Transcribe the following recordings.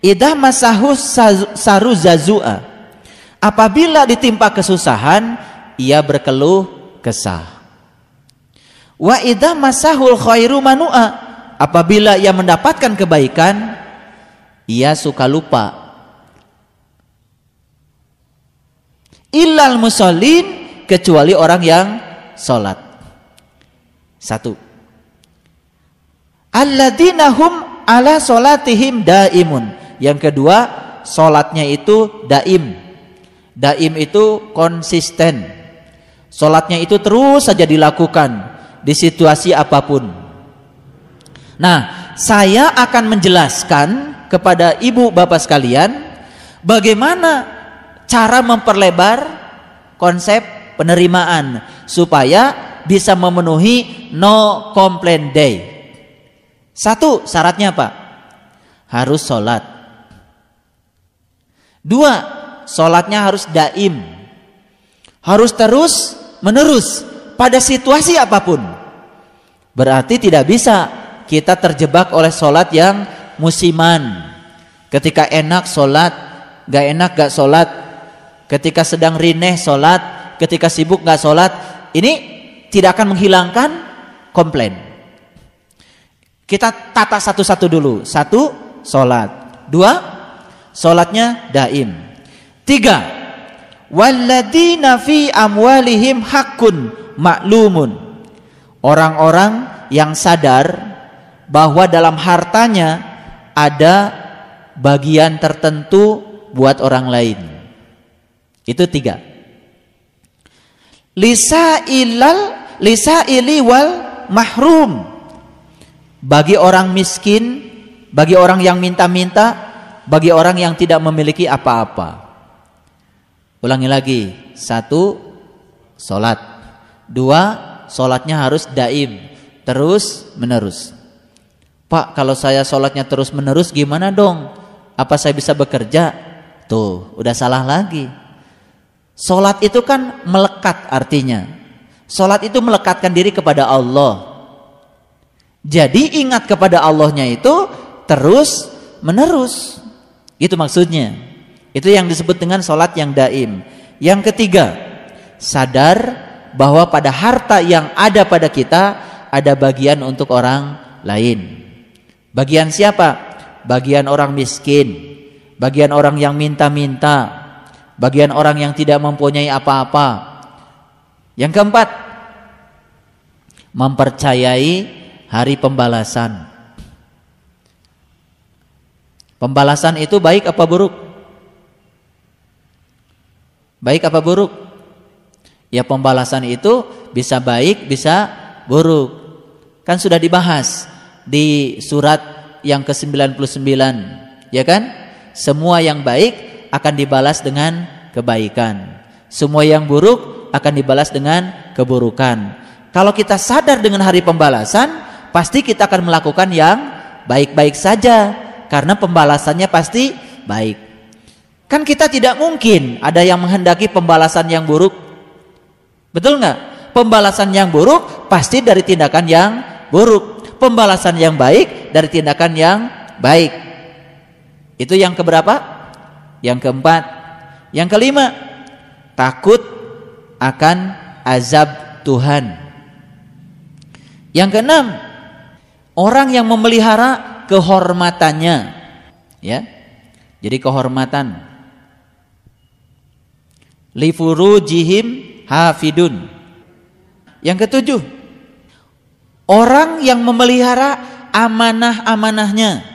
Idza masahu saru zazua, apabila ditimpa kesusahan ia berkeluh kesah. Wa idza masahul khairu manua, apabila ia mendapatkan kebaikan ia suka lupa. Illal musallin, kecuali orang yang salat. Satu. Alladzina hum ala salatihim daimun. Yang kedua, salatnya itu daim. Daim itu konsisten. Salatnya itu terus saja dilakukan di situasi apapun. Nah, saya akan menjelaskan kepada ibu bapak sekalian bagaimana cara memperlebar konsep penerimaan supaya bisa memenuhi no complaint day. Satu, syaratnya apa? Harus sholat. Dua, sholatnya harus daim, harus terus menerus pada situasi apapun. Berarti tidak bisa kita terjebak oleh sholat yang musiman. Ketika enak sholat, gak enak gak sholat. Ketika sedang rineh sholat, ketika sibuk gak sholat. Ini tidak akan menghilangkan komplain. Kita tata satu-satu dulu. Satu, sholat. Dua, sholatnya daim. Tiga, walladzina fi amwalihim haqqun ma'lumun. Orang-orang yang sadar bahwa dalam hartanya ada bagian tertentu buat orang lain. Itu tiga. Lisaili wal mahrum, bagi orang miskin, bagi orang yang minta-minta, bagi orang yang tidak memiliki apa-apa. Ulangi lagi. Satu, sholat. Dua, sholatnya harus daim, terus menerus. Pak, kalau saya sholatnya terus menerus gimana dong? Apa saya bisa bekerja? Tuh, udah salah lagi. Sholat itu kan melekat artinya. Sholat itu melekatkan diri kepada Allah. Jadi ingat kepada Allahnya itu terus menerus. Itu maksudnya. Itu yang disebut dengan sholat yang daim. Yang ketiga, sadar bahwa pada harta yang ada pada kita ada bagian untuk orang lain. Bagian siapa? Bagian orang miskin, bagian orang yang minta-minta, bagian orang yang tidak mempunyai apa-apa. Yang keempat, mempercayai hari pembalasan. Pembalasan itu baik apa buruk? Baik apa buruk? Ya, pembalasan itu bisa baik, bisa buruk. Kan sudah dibahas di surat yang ke-99, ya kan? Semua yang baik akan dibalas dengan kebaikan. Semua yang buruk akan dibalas dengan keburukan. Kalau kita sadar dengan hari pembalasan, pasti kita akan melakukan yang baik-baik saja, karena pembalasannya pasti baik. Kan kita tidak mungkin ada yang menghendaki pembalasan yang buruk. Betul nggak? Pembalasan yang buruk pasti dari tindakan yang buruk. Pembalasan yang baik dari tindakan yang baik. Itu yang keberapa? Yang keempat. Yang kelima, takut akan azab Tuhan. Yang keenam, orang yang memelihara kehormatannya, ya. Jadi kehormatan. Li furujihim hafidun. Yang ketujuh, orang yang memelihara amanah-amanahnya.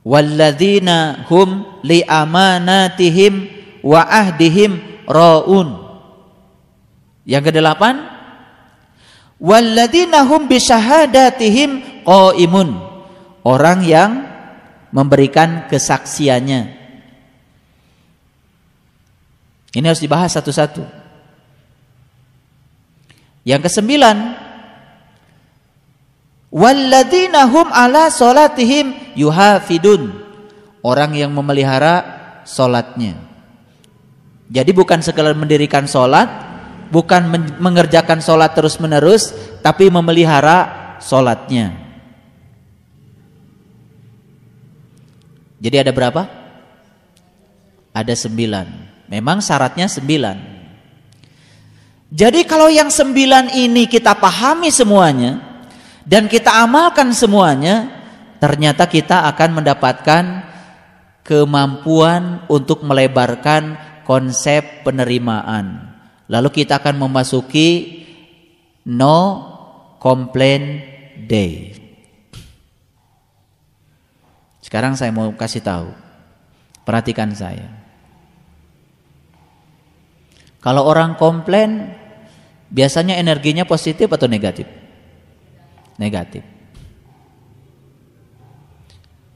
Walladzina hum li amanatihim wa ahdihim raun. Yang kedelapan, walladzina hum bi syahadatihim qaimun. Orang yang memberikan kesaksiannya. Ini harus dibahas satu-satu. Yang kesembilan, walladzina hum ala salatihim yuhafidun. Orang yang memelihara salatnya. Jadi bukan sekadar mendirikan salat, bukan mengerjakan salat terus-menerus, tapi memelihara salatnya. Jadi ada berapa? Ada 9. Memang syaratnya 9. Jadi kalau yang 9 ini kita pahami semuanya dan kita amalkan semuanya, ternyata kita akan mendapatkan kemampuan untuk melebarkan konsep penerimaan. Lalu kita akan memasuki no complaint day. Sekarang saya mau kasih tahu. Perhatikan saya. Kalau orang komplain, biasanya energinya positif atau negatif? Negatif.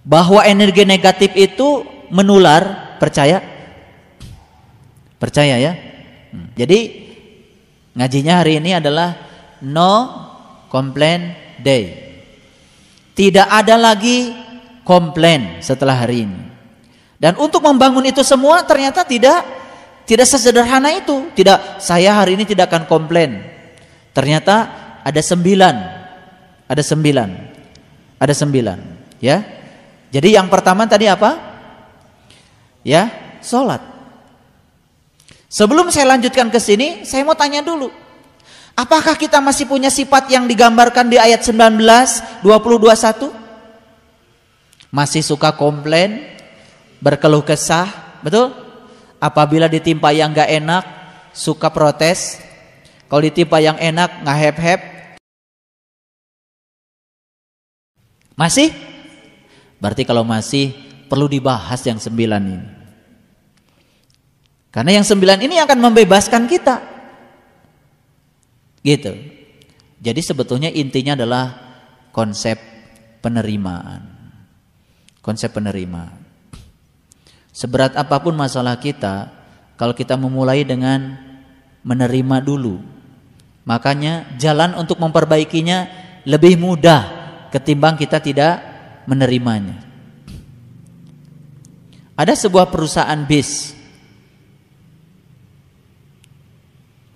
Bahwa energi negatif itu menular, percaya? Percaya ya? Jadi ngajinya hari ini adalah no complaint day. Tidak ada lagi komplain setelah hari ini. Dan untuk membangun itu semua ternyata tidak sesederhana itu. Tidak, saya hari ini tidak akan komplain. Ternyata ada 9. Ada 9. Ada 9, ya. Jadi yang pertama tadi apa? Ya, sholat. Sebelum saya lanjutkan ke sini, saya mau tanya dulu. Apakah kita masih punya sifat yang digambarkan di ayat 19, 20, 21? Masih suka komplain, berkeluh kesah, betul? Apabila ditimpa yang gak enak, suka protes. Kalau ditimpa yang enak, ngahep-hep. Masih? Berarti kalau masih, perlu dibahas yang 9 ini. Karena yang 9 ini akan membebaskan kita. Gitu. Jadi sebetulnya intinya adalah konsep penerimaan. Konsep penerimaan. Seberat apapun masalah kita, kalau kita memulai dengan menerima dulu, makanya jalan untuk memperbaikinya lebih mudah ketimbang kita tidak menerimanya. Ada sebuah perusahaan bis.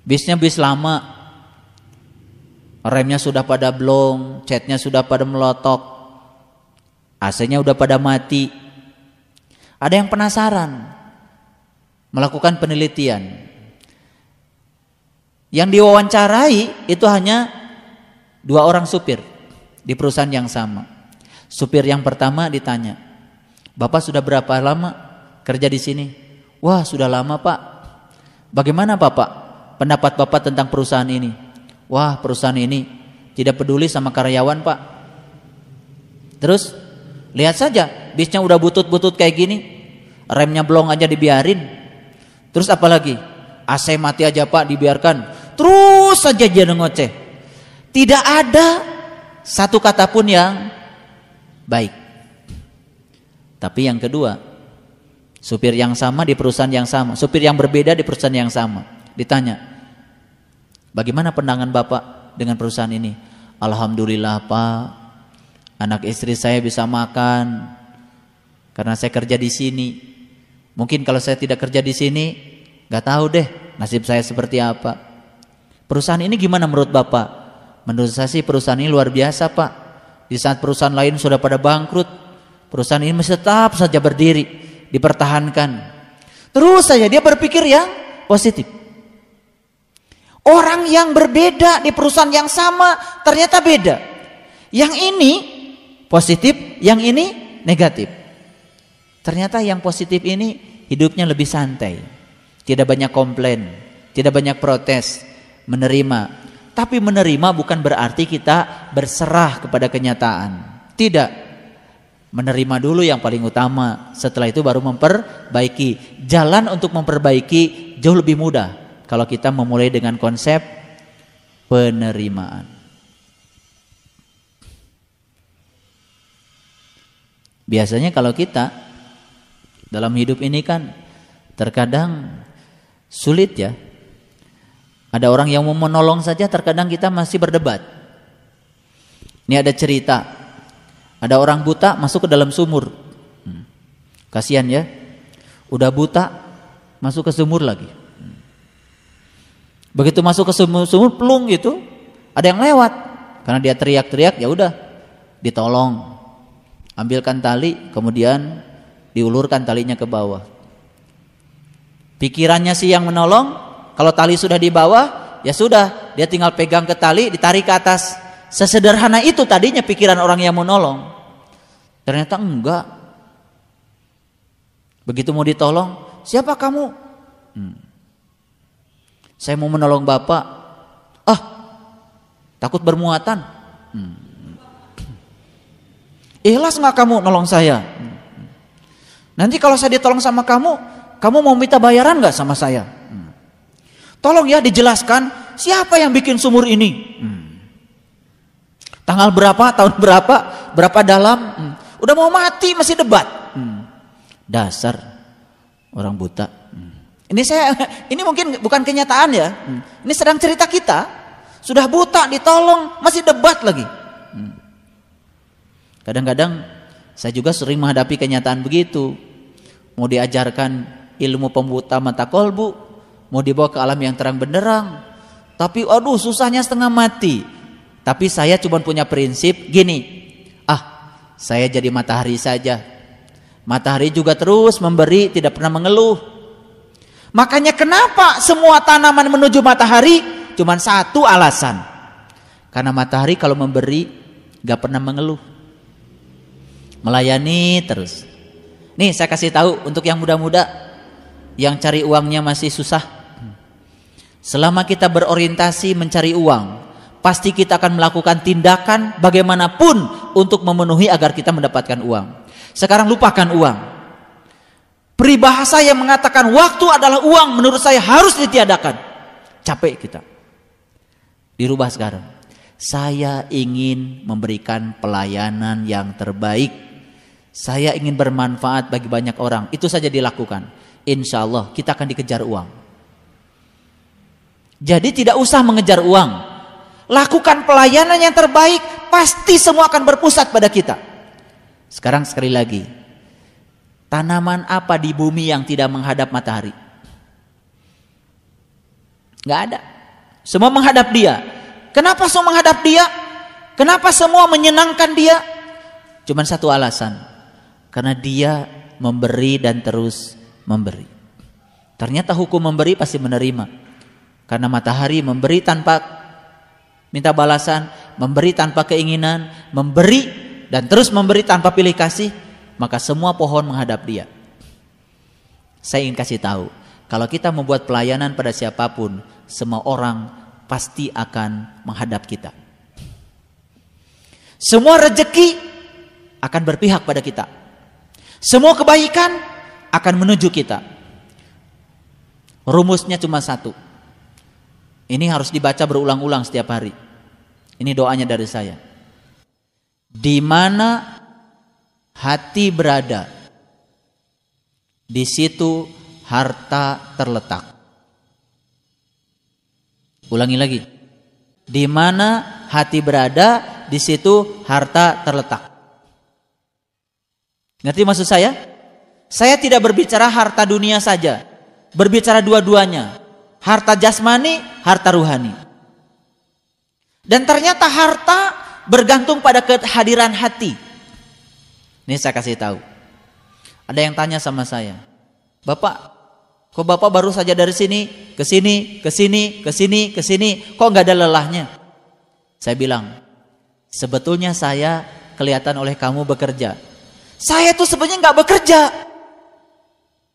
Bisnya bis lama. Remnya sudah pada blong, catnya sudah pada melotok. AC-nya udah pada mati. Ada yang penasaran, melakukan penelitian. Yang diwawancarai itu hanya 2 orang supir di perusahaan yang sama. Supir yang pertama ditanya, "Bapak sudah berapa lama kerja di sini?" "Wah, sudah lama, Pak." "Bagaimana, Bapak, pendapat Bapak tentang perusahaan ini?" "Wah, perusahaan ini tidak peduli sama karyawan, Pak." "Terus lihat saja, bisnya udah butut-butut kayak gini, remnya blong aja dibiarin. Terus apa lagi? AC mati aja, Pak, dibiarkan. Terus saja dia ngoceh. Tidak ada satu kata pun yang baik." Tapi yang kedua, supir yang sama di perusahaan yang sama, supir yang berbeda di perusahaan yang sama, ditanya, "Bagaimana pandangan Bapak dengan perusahaan ini?" "Alhamdulillah, Pak, anak istri saya bisa makan karena saya kerja di sini. Mungkin kalau saya tidak kerja di sini, nggak tahu deh nasib saya seperti apa. Perusahaan ini gimana menurut Bapak?" "Menurut saya sih perusahaan ini luar biasa, Pak. Di saat perusahaan lain sudah pada bangkrut, perusahaan ini masih tetap saja berdiri, dipertahankan." Terus saja dia berpikir yang positif. Orang yang berbeda di perusahaan yang sama ternyata beda. Yang ini positif, yang ini negatif. Ternyata yang positif ini hidupnya lebih santai. Tidak banyak komplain, tidak banyak protes, menerima. Tapi menerima bukan berarti kita berserah kepada kenyataan. Tidak. Menerima dulu yang paling utama, setelah itu baru memperbaiki. Jalan untuk memperbaiki jauh lebih mudah kalau kita memulai dengan konsep penerimaan. Biasanya kalau kita dalam hidup ini kan terkadang sulit ya. Ada orang yang mau menolong saja terkadang kita masih berdebat. Ini ada cerita, ada orang buta masuk ke dalam sumur. Kasihan ya, udah buta masuk ke sumur lagi. Begitu masuk ke sumur plung gitu, ada yang lewat. Karena dia teriak-teriak, ya udah ditolong. Ambilkan tali, kemudian diulurkan talinya ke bawah. Pikirannya sih yang menolong, kalau tali sudah di bawah, ya sudah, dia tinggal pegang ke tali, ditarik ke atas. Sesederhana itu tadinya pikiran orang yang menolong. Ternyata enggak. Begitu mau ditolong, siapa kamu? Saya mau menolong bapak. Takut bermuatan. Ikhlas nggak kamu nolong saya? Nanti kalau saya ditolong sama kamu mau minta bayaran nggak sama saya? Tolong ya dijelaskan siapa yang bikin sumur ini? Tanggal berapa, tahun berapa, berapa dalam? Udah mau mati masih debat. Dasar orang buta. Ini mungkin bukan kenyataan ya. Ini sedang cerita kita. Sudah buta ditolong masih debat lagi. Kadang-kadang saya juga sering menghadapi kenyataan begitu. Mau diajarkan ilmu pembuta mata kolbu, mau dibawa ke alam yang terang benderang, tapi aduh susahnya setengah mati. Tapi saya cuma punya prinsip gini, saya jadi matahari saja. Matahari juga terus memberi, tidak pernah mengeluh. Makanya kenapa semua tanaman menuju matahari? Cuman satu alasan, karena matahari kalau memberi gak pernah mengeluh, melayani terus. Nih saya kasih tahu untuk yang muda-muda yang cari uangnya masih susah. Selama kita berorientasi mencari uang, pasti kita akan melakukan tindakan bagaimanapun untuk memenuhi agar kita mendapatkan uang. Sekarang lupakan uang. Peribahasa yang mengatakan waktu adalah uang menurut saya harus ditiadakan. Capek kita. Dirubah sekarang. Saya ingin memberikan pelayanan yang terbaik. Saya ingin bermanfaat bagi banyak orang. Itu saja dilakukan. Insya Allah kita akan dikejar uang. Jadi tidak usah mengejar uang. Lakukan pelayanan yang terbaik. Pasti semua akan berpusat pada kita. Sekarang sekali lagi. Tanaman apa di bumi yang tidak menghadap matahari? Gak ada. Semua menghadap dia. Kenapa semua menghadap dia? Kenapa semua menyenangkan dia? Cuman satu alasan. Karena dia memberi dan terus memberi. Ternyata hukum memberi pasti menerima. Karena matahari memberi tanpa minta balasan, memberi tanpa keinginan, memberi dan terus memberi tanpa pilih kasih, maka semua pohon menghadap dia. Saya ingin kasih tahu, kalau kita membuat pelayanan pada siapapun, semua orang pasti akan menghadap kita. Semua rezeki akan berpihak pada kita. Semua kebaikan akan menuju kita. Rumusnya cuma satu. Ini harus dibaca berulang-ulang setiap hari. Ini doanya dari saya. Di mana hati berada, di situ harta terletak. Ulangi lagi. Di mana hati berada, di situ harta terletak. Ngerti maksud saya? Saya tidak berbicara harta dunia saja. Berbicara dua-duanya. Harta jasmani, harta ruhani. Dan ternyata harta bergantung pada kehadiran hati. Ini saya kasih tahu. Ada yang tanya sama saya, Bapak, kok Bapak baru saja dari sini, ke sini, ke sini, ke sini, ke sini, kok nggak ada lelahnya? Saya bilang, sebetulnya saya kelihatan oleh kamu bekerja. Saya tuh sebenarnya nggak bekerja.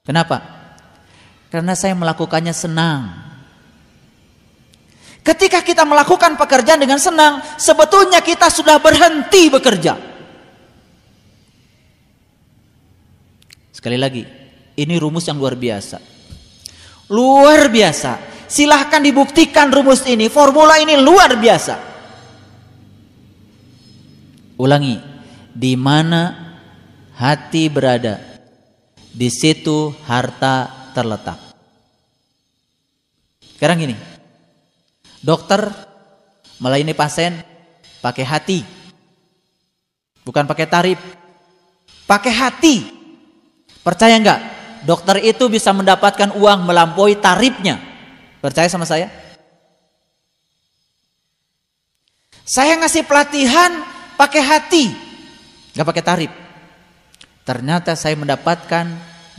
Kenapa? Karena saya melakukannya senang. Ketika kita melakukan pekerjaan dengan senang, sebetulnya kita sudah berhenti bekerja. Sekali lagi, ini rumus yang luar biasa. Luar biasa. Silahkan dibuktikan rumus ini, formula ini luar biasa. Ulangi, di mana hati berada, di situ harta terletak. Sekarang gini, dokter melayani pasien pakai hati, bukan pakai tarif, pakai hati. Percaya nggak? Dokter itu bisa mendapatkan uang melampaui tarifnya. Percaya sama saya? Saya ngasih pelatihan pakai hati, nggak pakai tarif. Ternyata saya mendapatkan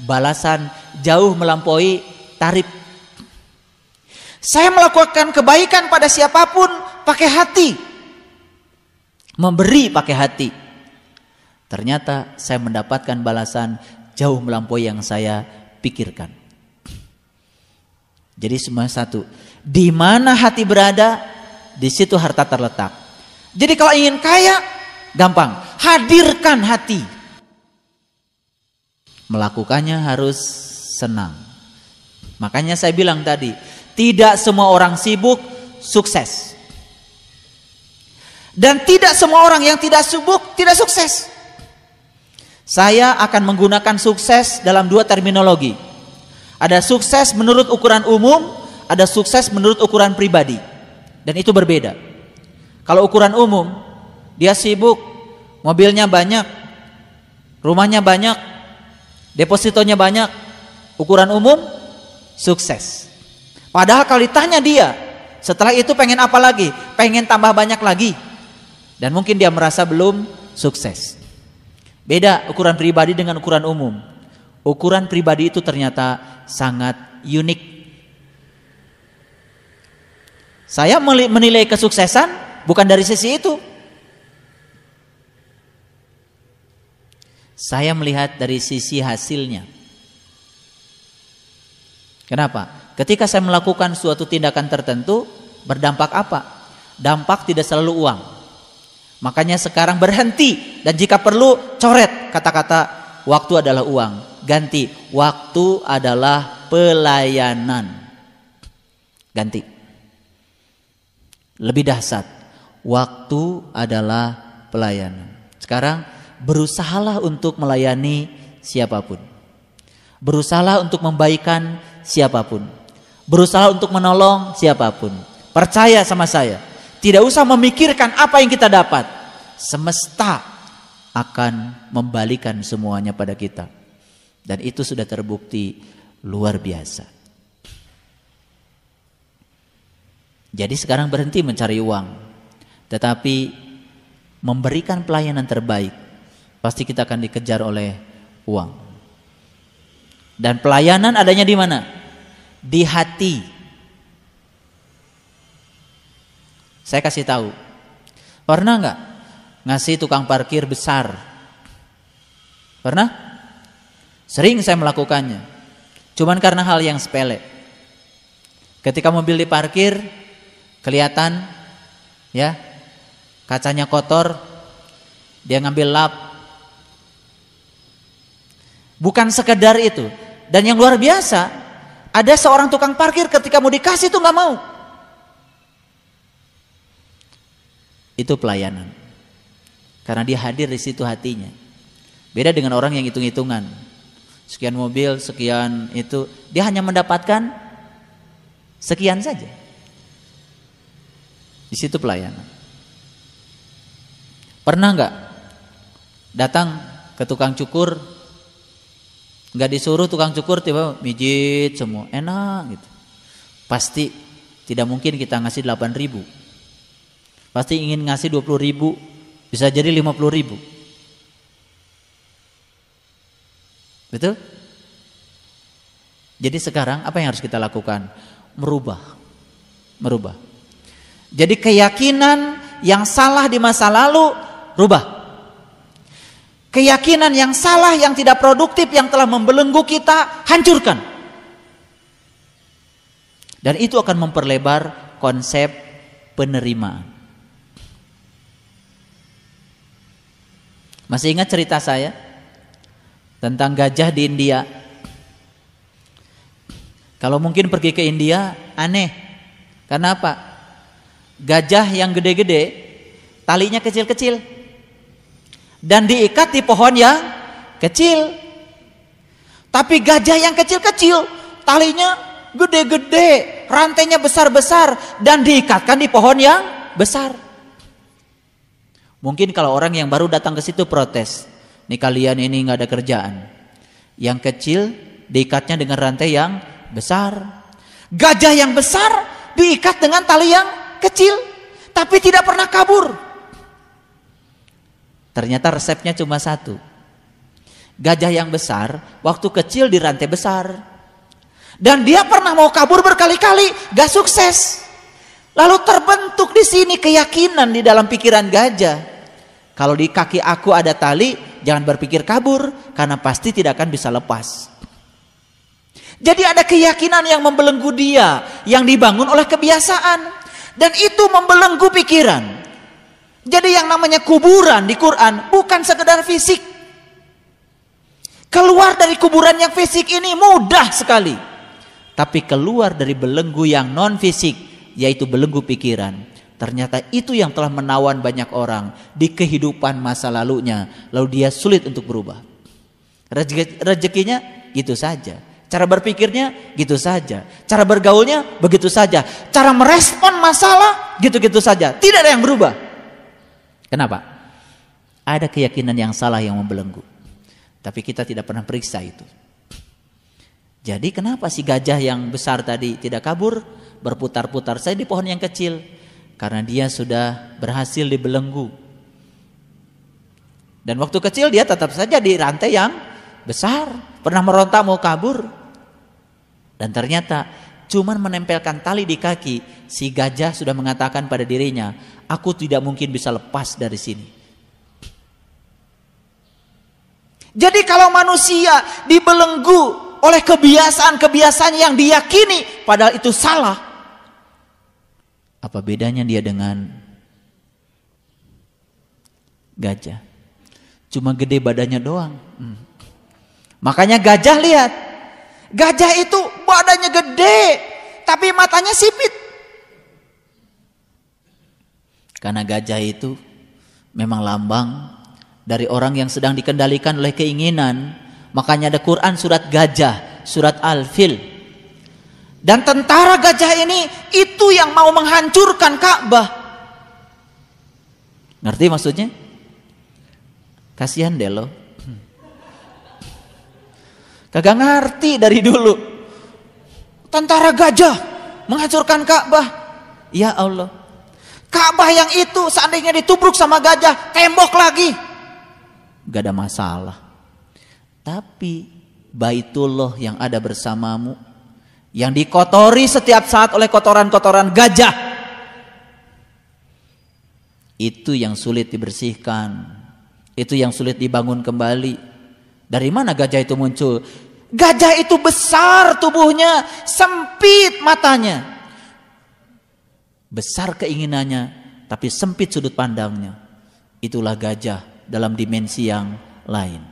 balasan jauh melampaui tarif. Saya melakukan kebaikan pada siapapun pakai hati, memberi pakai hati. Ternyata saya mendapatkan balasan jauh melampaui yang saya pikirkan. Jadi semua satu. Di mana hati berada, di situ harta terletak. Jadi kalau ingin kaya, gampang. Hadirkan hati. Melakukannya harus senang. Makanya saya bilang tadi, tidak semua orang sibuk sukses. Dan tidak semua orang yang tidak sibuk tidak sukses. Saya akan menggunakan sukses dalam dua terminologi. Ada sukses menurut ukuran umum, ada sukses menurut ukuran pribadi. Dan itu berbeda. Kalau ukuran umum, dia sibuk, mobilnya banyak, rumahnya banyak, depositonya banyak. Ukuran umum, sukses. Padahal kalau ditanya dia, setelah itu pengen apa lagi? Pengen tambah banyak lagi. Dan mungkin dia merasa belum sukses. Beda ukuran pribadi dengan ukuran umum. Ukuran pribadi itu ternyata sangat unik. Saya menilai kesuksesan bukan dari sisi itu. Saya melihat dari sisi hasilnya. Kenapa? Ketika saya melakukan suatu tindakan tertentu, berdampak apa? Dampak tidak selalu uang. Makanya sekarang berhenti, dan jika perlu coret kata-kata waktu adalah uang. Ganti, waktu adalah pelayanan. Ganti. Lebih dahsyat, waktu adalah pelayanan. Sekarang berusahalah untuk melayani siapapun. Berusahalah untuk membaikan siapapun. Berusaha untuk menolong siapapun. Percaya sama saya, tidak usah memikirkan apa yang kita dapat. Semesta akan membalikan semuanya pada kita. Dan itu sudah terbukti luar biasa. Jadi sekarang berhenti mencari uang, tetapi memberikan pelayanan terbaik. Pasti kita akan dikejar oleh uang. Dan pelayanan adanya di mana? Di hati. Saya kasih tahu. Pernah nggak ngasih tukang parkir besar? Pernah? Sering saya melakukannya. Cuman karena hal yang sepele. Ketika mobil diparkir, kelihatan ya, kacanya kotor, dia ngambil lap. Bukan sekedar itu. Dan yang luar biasa, ada seorang tukang parkir ketika mau dikasih itu nggak mau. Itu pelayanan. Karena dia hadir di situ hatinya. Beda dengan orang yang hitung-hitungan. Sekian mobil, sekian itu, dia hanya mendapatkan sekian saja. Di situ pelayanan. Pernah nggak datang ke tukang cukur, nggak disuruh tukang cukur tiba mijit semua, enak gitu. Pasti tidak mungkin kita ngasih 8.000. Pasti ingin ngasih 20.000, bisa jadi 50.000. Betul? Jadi sekarang apa yang harus kita lakukan? Merubah. Jadi keyakinan yang salah di masa lalu, rubah. Keyakinan yang salah, yang tidak produktif, yang telah membelenggu kita, hancurkan. Dan itu akan memperlebar konsep penerimaan. Masih ingat cerita saya tentang gajah di India? Kalau mungkin pergi ke India, aneh. Karena apa? Gajah yang gede-gede, talinya kecil-kecil. Dan diikat di pohon yang kecil. Tapi gajah yang kecil-kecil, talinya gede-gede, rantainya besar-besar, dan diikatkan di pohon yang besar. Mungkin kalau orang yang baru datang ke situ protes, nih kalian ini nggak ada kerjaan. Yang kecil diikatnya dengan rantai yang besar. Gajah yang besar diikat dengan tali yang kecil, tapi tidak pernah kabur. Ternyata resepnya cuma satu. Gajah yang besar waktu kecil di rantai besar. Dan dia pernah mau kabur berkali-kali, gak sukses. Lalu terbentuk di sini keyakinan di dalam pikiran gajah. Kalau di kaki aku ada tali, jangan berpikir kabur, karena pasti tidak akan bisa lepas. Jadi ada keyakinan yang membelenggu dia, yang dibangun oleh kebiasaan. Dan itu membelenggu pikiran. Jadi yang namanya kuburan di Quran bukan sekedar fisik. Keluar dari kuburan yang fisik ini mudah sekali. Tapi keluar dari belenggu yang non fisik, yaitu belenggu pikiran. Ternyata itu yang telah menawan banyak orang di kehidupan masa lalunya. Lalu dia sulit untuk berubah. Rezekinya gitu saja. Cara berpikirnya gitu saja. Cara bergaulnya begitu saja. Cara merespon masalah gitu-gitu saja. Tidak ada yang berubah. Kenapa? Ada keyakinan yang salah yang membelenggu. Tapi kita tidak pernah periksa itu. Jadi kenapa si gajah yang besar tadi tidak kabur, berputar-putar saja di pohon yang kecil? Karena dia sudah berhasil dibelenggu. Dan waktu kecil dia tetap saja di rantai yang besar. Pernah meronta mau kabur. Dan ternyata cuman menempelkan tali di kaki, si gajah sudah mengatakan pada dirinya, aku tidak mungkin bisa lepas dari sini. Jadi kalau manusia dibelenggu oleh kebiasaan-kebiasaan yang diyakini padahal itu salah, apa bedanya dia dengan gajah? Cuma gede badannya doang. Makanya gajah, lihat, gajah itu badannya gede tapi matanya sipit. Karena gajah itu memang lambang dari orang yang sedang dikendalikan oleh keinginan. Makanya ada Quran surat gajah, surat Al-Fil. Dan tentara gajah ini itu yang mau menghancurkan Ka'bah. Ngerti maksudnya? Kasihan deh lo. Kagak ngerti dari dulu. Tentara gajah menghancurkan Ka'bah. Ya Allah. Ka'bah yang itu seandainya ditubruk sama gajah, tembok lagi. Gak ada masalah. Tapi Baitullah yang ada bersamamu, yang dikotori setiap saat oleh kotoran-kotoran gajah, itu yang sulit dibersihkan. Itu yang sulit dibangun kembali. Dari mana gajah itu muncul? Gajah itu besar tubuhnya, sempit matanya, besar keinginannya, tapi sempit sudut pandangnya. Itulah gajah dalam dimensi yang lain.